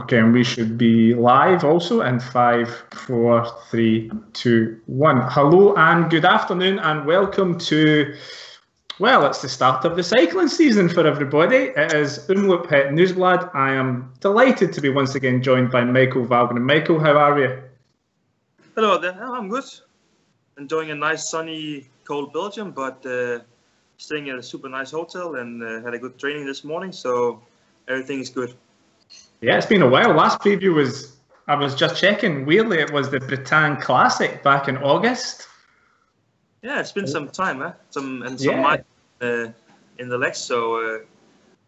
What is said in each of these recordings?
Okay, and we should be live also in 5, 4, 3, 2, 1. Hello and good afternoon and welcome to, well, it's the start of the cycling season for everybody. It is Omloop Het Nieuwsblad. I am delighted to be once again joined by Michael Valgren. Michael, how are you? Hello there, I'm good. Enjoying a nice sunny cold Belgium, but staying at a super nice hotel and had a good training this morning, so everything is good. Yeah, it's been a while. Last preview was, I was just checking, weirdly it was the Bretagne Classic back in August. Yeah, it's been some time, some Yeah. miles in the legs, so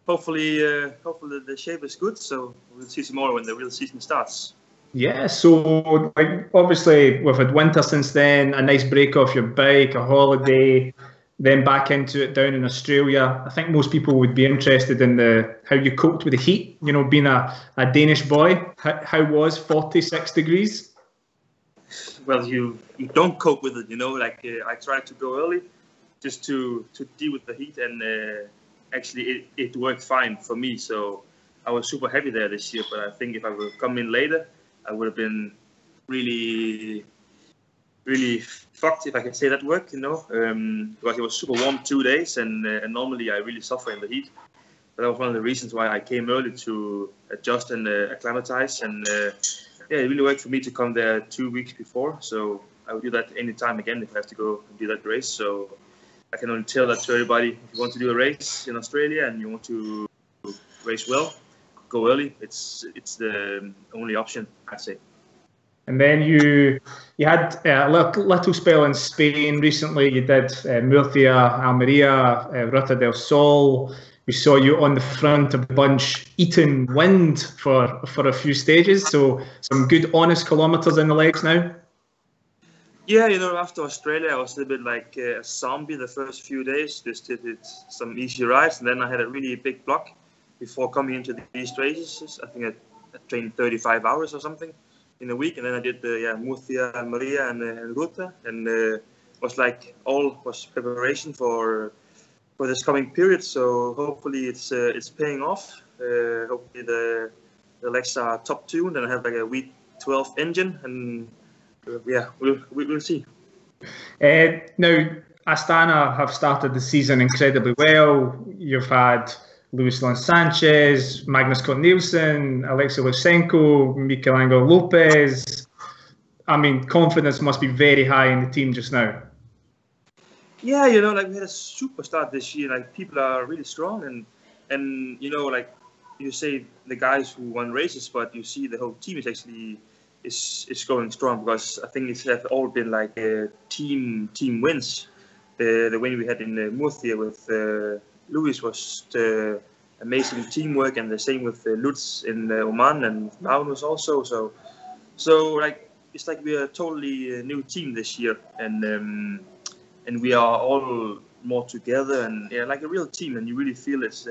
hopefully the shape is good, so we'll see tomorrow when the real season starts. Yeah, so like obviously we've had winter since then, a nice break off your bike, a holiday, then back into it down in Australia. I think most people would be interested in how you coped with the heat, you know, being a Danish boy. How was 46 degrees? Well, you don't cope with it, you know, like I tried to go early just to deal with the heat, and actually it worked fine for me, so I was super happy there this year. But I think if I would have come in later, I would have been really fucked, if I can say that word, you know, because it was super warm 2 days, and normally I really suffer in the heat. But that was one of the reasons why I came early, to adjust and acclimatize, and yeah, it really worked for me to come there 2 weeks before. So I would do that anytime again if I have to go and do that race. So I can only tell that to everybody: if you want to do a race in Australia and you want to race well, go early. It's the only option, I'd say. And then you had a little spell in Spain recently. You did Murcia, Almeria, Ruta del Sol. We saw you on the front of the bunch eating wind for a few stages. So some good, honest kilometres in the legs now. Yeah, you know, after Australia, I was a little bit like a zombie the first few days. Just did some easy rides, and then I had a really big block before coming into these races. I think I trained 35 hours or something in a week, and then I did Murcia, Almeria, and Ruta, and was like all was preparation for this coming period. So hopefully it's paying off. Hopefully the legs are top tuned, and I have like a V12 engine, and yeah, we'll see. Now Astana have started the season incredibly well. You've had Luis Leon Sanchez, Magnus Cort Nielsen, Alexei Lysenko, Michelangelo Lopez. I mean, confidence must be very high in the team just now. Yeah, you know, like we had a super start this year. Like people are really strong, and you know, like you say the guys who won races, but you see the whole team is actually is going strong, because I think it's have all been like team wins. The win we had in Murcia with Luis was amazing teamwork, and the same with Lutz in Oman, and Magnus also. So like it's like we are a totally new team this year, and we are all more together, and yeah, like a real team, and you really feel it's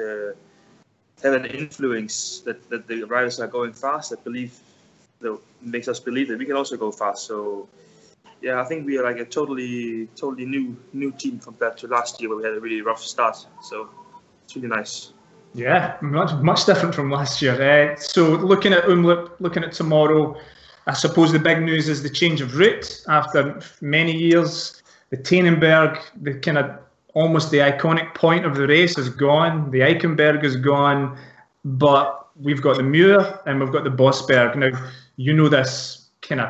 have an influence that the riders are going fast. That makes us believe that we can also go fast. So yeah, I think we are like a totally new team compared to last year, where we had a really rough start. So it's really nice. Yeah, much different from last year. So looking at Omloop, looking at tomorrow, I suppose the big news is the change of route after many years. The Tannenberg, the kind of almost the iconic point of the race, is gone. The Eichenberg is gone, but we've got the Muir and we've got the Bosberg. Now, you know this kind of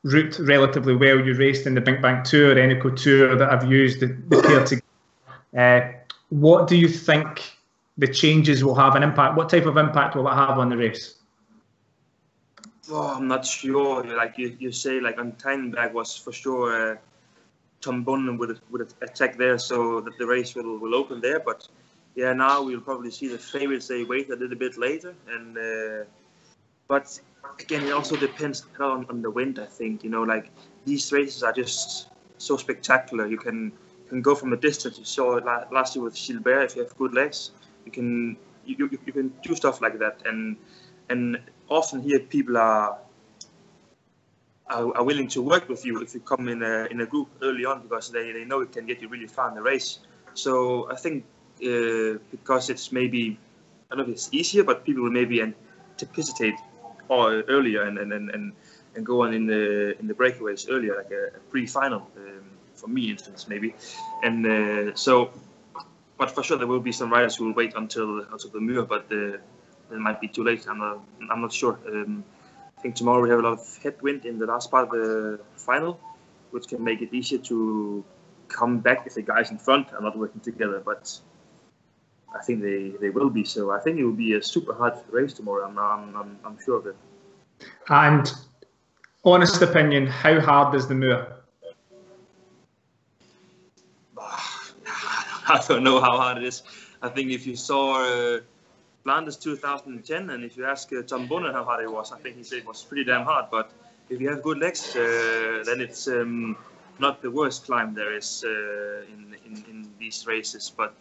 route relatively well. You raced in the Bink Bank Tour, Eneco Tour that I've used the pair together. What do you think the changes will have an impact? What type of impact will it have on the race? Oh, I'm not sure. Like you say, like on Tannenberg was for sure Tom Bonnen would attack there, so that the race will open there. But yeah, now we'll probably see the favorites. They wait a little bit later, and but again, it also depends on the wind. I think, you know, like these races are just so spectacular. You can go from a distance. You saw it last year with Gilbert. If you have good legs, you can do stuff like that, and often here people are willing to work with you if you come in a group early on, because they know it can get you really far in the race. So I think because it's maybe, I don't know if it's easier, but people will maybe anticipate earlier and go on in the breakaways earlier, like a pre-final for me, instance, maybe. And but for sure there will be some riders who will wait until the Muur, but it might be too late. I'm not sure. I think tomorrow we have a lot of headwind in the last part of the final, which can make it easier to come back if the guys in front are not working together. But I think they will be. So I think it will be a super hard race tomorrow. I'm sure of it. And honest opinion, how hard is the Muur? I don't know how hard it is. I think if you saw Flanders 2010, and if you ask Tom Bonner how hard it was, I think he said it was pretty damn hard. But if you have good legs, then it's not the worst climb there is in these races. But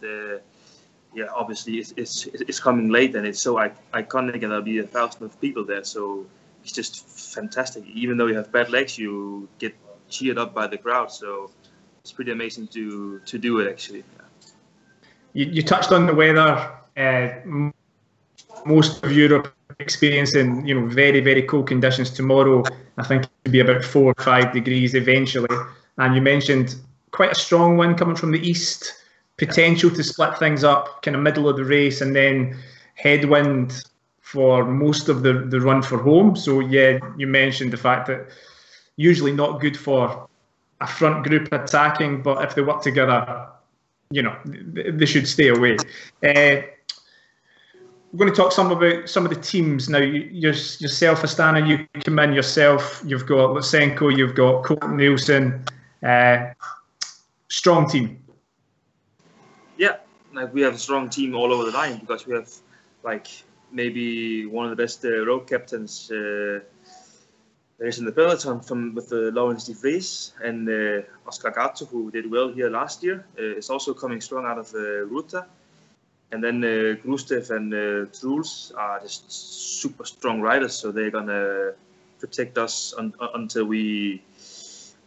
yeah, obviously it's coming late, and it's so iconic, and there'll be 1,000 of people there. So it's just fantastic. Even though you have bad legs, you get cheered up by the crowd. So it's pretty amazing to do it, actually. Yeah. You touched on the weather. Most of Europe experiencing, very, very cold conditions tomorrow. I think it'll be about 4 or 5 degrees eventually. And you mentioned quite a strong wind coming from the east, potential to split things up, kind of middle of the race, and then headwind for most of the run for home. So yeah, you mentioned the fact that usually not good for a front group attacking, but if they work together, they should stay away. We're going to talk some about some of the teams now. Yourself, Astana, you come in yourself. You've got Lutsenko, you've got Colton Nielsen. Strong team. Yeah, we have a strong team all over the line because we have maybe one of the best road captains there is in the peloton with Laurens de Vries and Oscar Gato, who did well here last year. Is also coming strong out of Ruta. And then Grustev and Truls are just super strong riders, so they're gonna protect us until we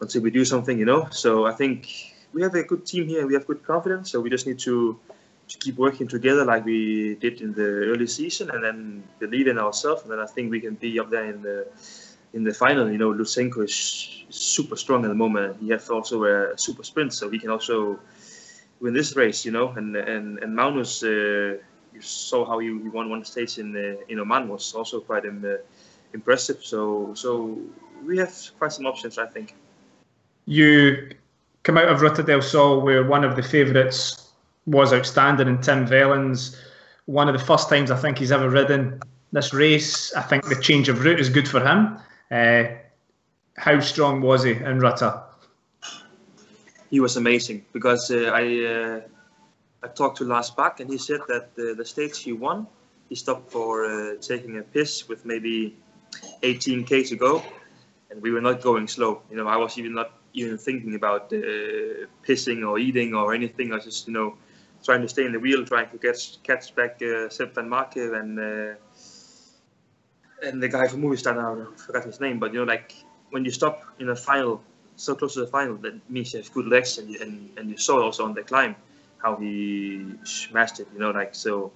do something, So I think we have a good team here. We have good confidence, so we just need to keep working together like we did in the early season, and then believe in ourselves. And then I think we can be up there in the final. Lutsenko is super strong at the moment. He has also a super sprint, so he can also win this race, and Magnus, you saw how he won one stage in Oman, was also quite impressive. So we have quite some options, I think. You come out of Ruta del Sol, where one of the favourites was outstanding in Tim Vellens. One of the first times I think he's ever ridden this race. I think the change of route is good for him. How strong was he in Ruta? He was amazing because I talked to Lars Bak, and he said that the stage he won, he stopped for taking a piss with maybe 18k to go, and we were not going slow. I was not even thinking about pissing or eating or anything. I was just trying to stay in the wheel, trying to catch back Sepp van Marke and the guy from Movistar, now I forgot his name, but when you stop in a final, so close to the final, that means you have good legs, and you saw also on the climb how he smashed it. So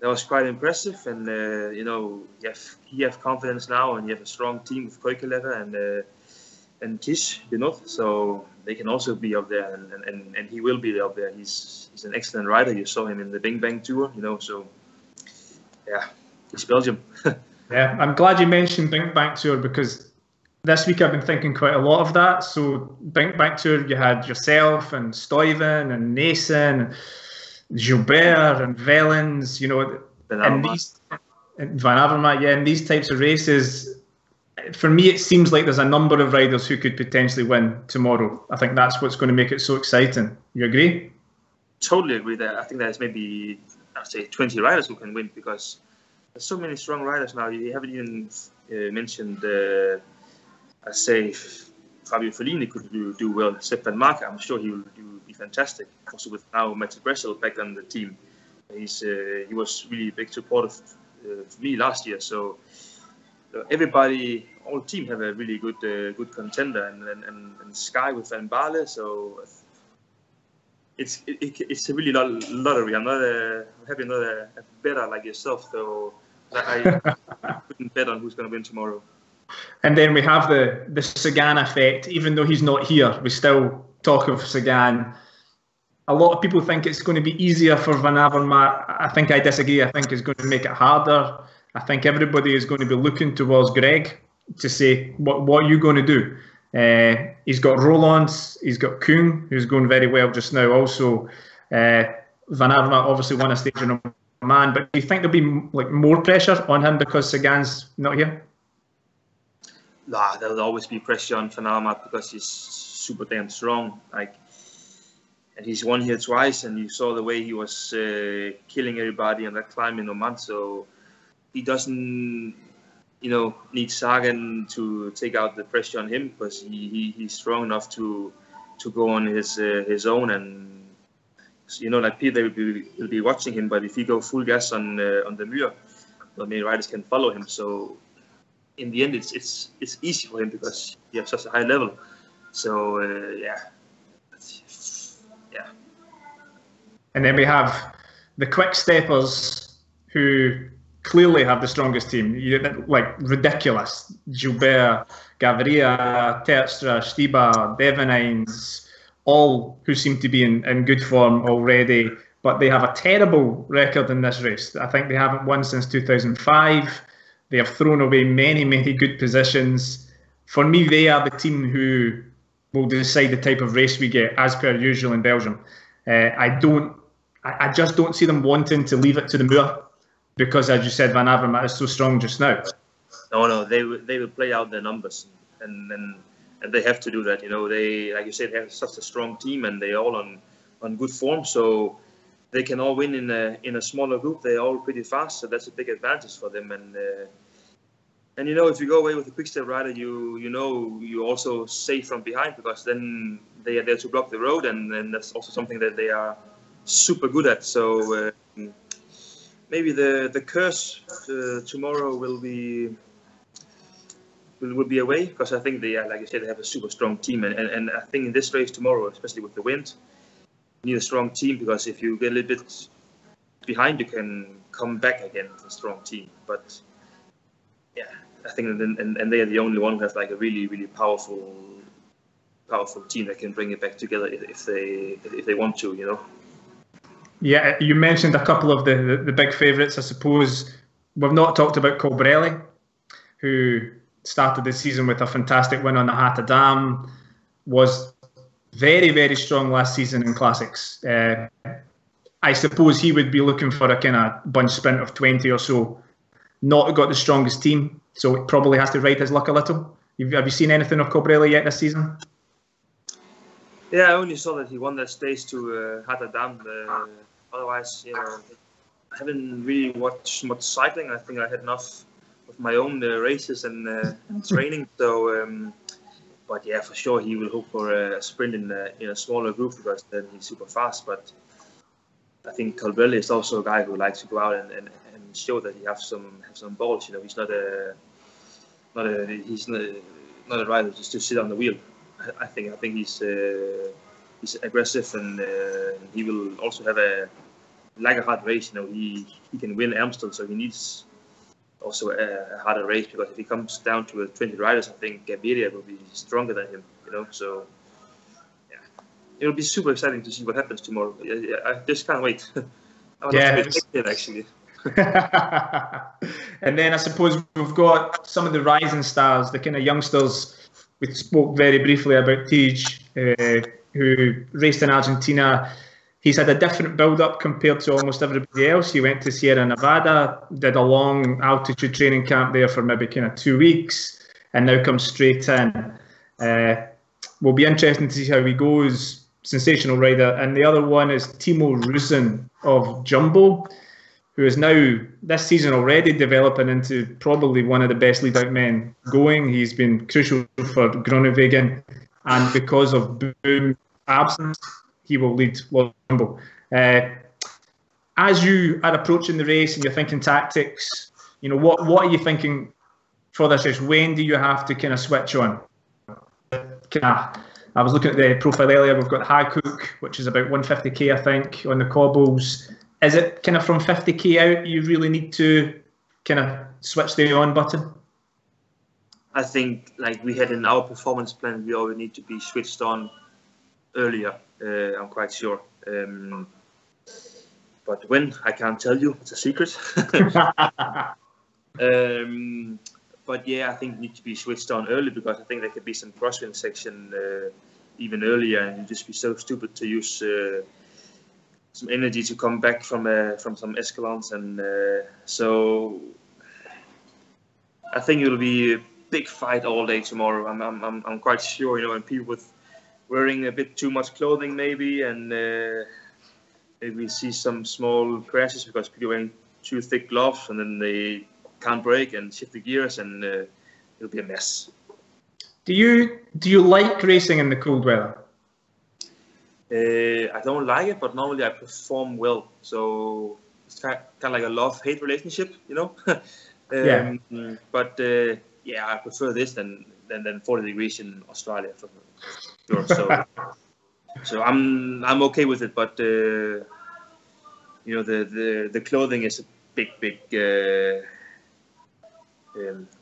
that was quite impressive, and you have confidence now, and you have a strong team with Koikelever and Tish Binot, so they can also be up there, and he will be up there. He's an excellent rider. You saw him in the Bing Bang Tour, so yeah, he's Belgium. Yeah, I'm glad you mentioned Bing Bang Tour, because this week I've been thinking quite a lot of that. So Bing Bang Tour, you had yourself and Stuyven and Nason, Gilbert and Vellens, and Van Avermaet, in these types of races, for me it seems like there's a number of riders who could potentially win tomorrow. I think that's what's going to make it so exciting. You agree? Totally agree there. I think there's maybe, I'd say 20 riders who can win, because there's so many strong riders now. You haven't even mentioned I say Fabio Fellini could do well. Sepp van Marke, I'm sure he will be fantastic. Also with now Mats Bressel back on the team, he was really a big supporter for me last year. So everybody, all team have a really good contender, and Sky with Van Baarle. So it's a really lottery. I'm happy not a better like yourself, though. I couldn't bet on who's going to win tomorrow. And then we have the Sagan effect. Even though he's not here, we still talk of Sagan. A lot of people think it's going to be easier for Van Avermaet. I think I disagree. I think it's going to make it harder. I think everybody is going to be looking towards Greg to say, what are you going to do? He's got Roland, he's got Koen, who's going very well just now. Also, Van Avermaet obviously won a stage in Oman, but do you think there'll be like more pressure on him because Sagan's not here? Nah, there'll always be pressure on Van Avermaet because he's super damn strong. And he's won here twice, and you saw the way he was killing everybody on that climb in Oman. So he doesn't, need Sagan to take out the pressure on him because he's strong enough to go on his own. And people will be watching him, but if he go full gas on the Muir, many riders can follow him. So in the end, it's easy for him because he has such a high level. So yeah. And then we have the quick steppers who clearly have the strongest team. Like ridiculous. Gilbert, Gaviria, Terpstra, Stibar, Devenines, all who seem to be in good form already. But they have a terrible record in this race. I think they haven't won since 2005. They have thrown away many, many good positions. For me, they are the team who will decide the type of race we get, as per usual in Belgium. I just don't see them wanting to leave it to the Muir because, as you said, Van Avermaet is so strong just now. No, they will play out their numbers, and they have to do that. They, like you said, have such a strong team, and they're all on good form, so they can all win in a smaller group. They're all pretty fast, so that's a big advantage for them. And if you go away with a quick step rider, you also safe from behind because then they are there to block the road, and then that's also something that they are super good at. So maybe the curse tomorrow will be away because I think they, like I said, they have a super strong team, and I think in this race tomorrow, especially with the wind, you need a strong team because if you get a little bit behind, you can come back again with a strong team. But yeah, I think and they are the only one who has like a really, really powerful team that can bring it back together if they want to, Yeah, you mentioned a couple of the big favourites. I suppose we've not talked about Cobreli, who started the season with a fantastic win on the Hatterdam, was very, very strong last season in classics. I suppose he would be looking for a kind of bunch sprint of 20 or so. Not got the strongest team, so it probably has to ride his luck a little. Have you seen anything of Cobreli yet this season? Yeah, I only saw that he won that stage to Hatterdam. Otherwise, I haven't really watched much cycling. I think I had enough of my own races and training. So, but yeah, for sure he will hope for a sprint in a smaller group because then he's super fast. But I think Cobreli is also a guy who likes to go out and show that he has some balls. He's not a rider just to sit on the wheel. I think he's aggressive and he will also have a hard race. He can win Amstel, so he needs also a harder race because if he comes down to 20 riders, I think Gaviria will be stronger than him. So yeah, it'll be super exciting to see what happens tomorrow. I just can't wait. I'm not expected actually. And then I suppose we've got some of the rising stars, the kind of youngsters. We spoke very briefly about Tej, who raced in Argentina. He's had a different build-up compared to almost everybody else. He went to Sierra Nevada, did a long altitude training camp there for maybe kind of 2 weeks, and now comes straight in. Will be interesting to see how he goes. Sensational rider. And the other one is Timo Rusin of Jumbo, who is now, this season already, developing into probably one of the best lead-out men going. He's been crucial for Groenewegen, and because of Boom's absence, he will lead Jumbo. As you are approaching the race and you're thinking tactics, what are you thinking for this race? When do you have to kind of switch on? I was looking at the profile earlier. We've got Haghook, which is about 150k, I think, on the cobbles. Is it kind of from 50k out you really need to kind of switch the on button? I think, like we had in our performance plan, we always need to be switched on earlier. I'm quite sure. But when, I can't tell you. It's a secret. But yeah, I think we need to be switched on early, because I think there could be some crosswind section even earlier, and you'd just be so stupid to use some energy to come back from some escalants, and so I think it'll be a big fight all day tomorrow. I'm quite sure, you know, and people with wearing a bit too much clothing maybe, and maybe we see some small crashes because people are wearing too thick gloves, and then they can't brake and shift the gears, and it'll be a mess. Do you like racing in the cold weather? I don't like it, but normally I perform well. So it's kind of like a love-hate relationship, you know. Yeah. But yeah, I prefer this than 40 degrees in Australia for sure. So I'm okay with it, but you know, the clothing is a big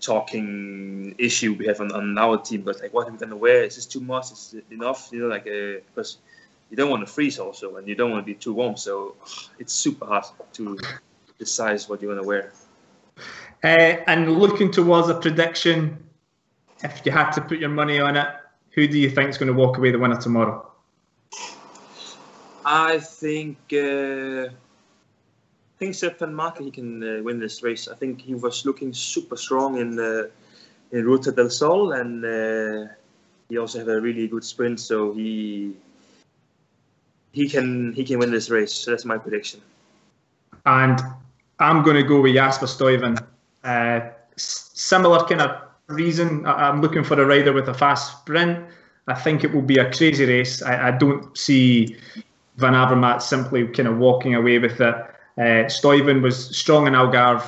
talking issue we have on our team. But like, what are we gonna wear? Is this too much? Is it enough? You know, like because you don't want to freeze also, and you don't want to be too warm. So it's super hard to decide what you want to wear. And looking towards a prediction, if you had to put your money on it, who do you think is going to walk away the winner tomorrow? I think Stefan Marke, he can win this race. I think he was looking super strong in Ruta del Sol, and he also have a really good sprint, so he can win this race. So that's my prediction. And I'm going to go with Jasper Stuyven. Similar kind of reason. I'm looking for a rider with a fast sprint. I think it will be a crazy race. I don't see Van Avermaet simply kind of walking away with it. Stuyven was strong in Algarve,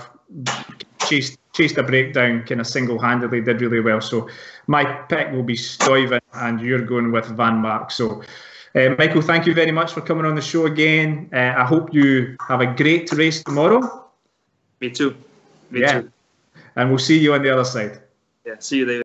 chased a breakdown kind of single-handedly, did really well. So my pick will be Stuyven, and you're going with Van Mark. So Michael, thank you very much for coming on the show again. I hope you have a great race tomorrow. Me too. Me too. And we'll see you on the other side. Yeah, see you there.